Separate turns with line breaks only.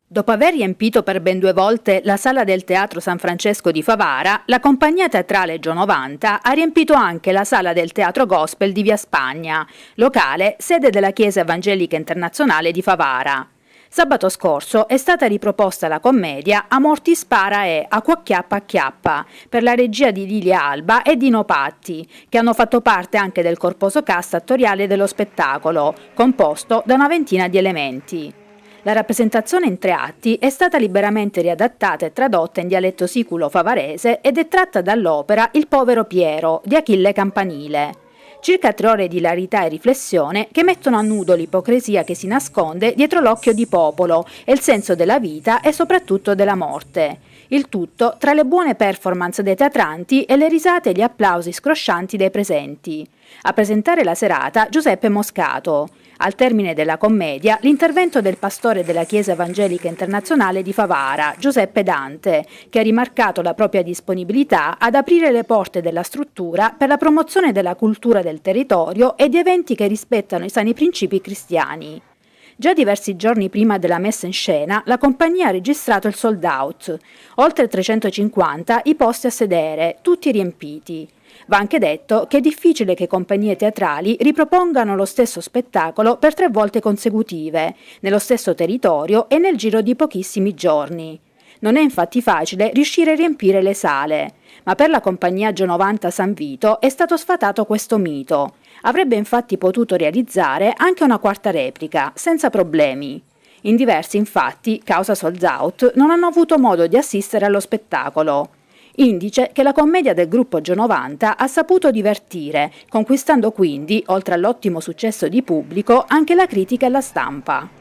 Dopo aver riempito per ben 2 volte la sala del Teatro San Francesco di Favara, la compagnia teatrale Gio 90 ha riempito anche la sala del Teatro Gospel di Via Spagna, locale sede della Chiesa Evangelica Internazionale di Favara. Sabato scorso è stata riproposta la commedia A morti spara e Acqua acchiappa acchiappa, per la regia di Lilia Alba e Dino Patti, che hanno fatto parte anche del corposo cast attoriale dello spettacolo, composto da una ventina di elementi. La rappresentazione in 3 atti è stata liberamente riadattata e tradotta in dialetto siculo favarese ed è tratta dall'opera Il povero Piero di Achille Campanile. Circa 3 ore di ilarità e riflessione che mettono a nudo l'ipocrisia che si nasconde dietro l'occhio di popolo e il senso della vita e soprattutto della morte. Il tutto tra le buone performance dei teatranti e le risate e gli applausi scroscianti dei presenti. A presentare la serata Giuseppe Moscato. Al termine della commedia, l'intervento del pastore della Chiesa Evangelica Internazionale di Favara, Giuseppe Dante, che ha rimarcato la propria disponibilità ad aprire le porte della struttura per la promozione della cultura del territorio e di eventi che rispettano i sani principi cristiani. Già diversi giorni prima della messa in scena, la compagnia ha registrato il sold out, oltre 350 i posti a sedere, tutti riempiti. Va anche detto che è difficile che compagnie teatrali ripropongano lo stesso spettacolo per 3 volte consecutive, nello stesso territorio e nel giro di pochissimi giorni. Non è infatti facile riuscire a riempire le sale, ma per la compagnia Gio 90 San Vito è stato sfatato questo mito. Avrebbe infatti potuto realizzare anche una quarta replica, senza problemi. In diversi, infatti, causa sold out, non hanno avuto modo di assistere allo spettacolo. Indice che la commedia del gruppo Gio 90 ha saputo divertire, conquistando quindi, oltre all'ottimo successo di pubblico, anche la critica e la stampa.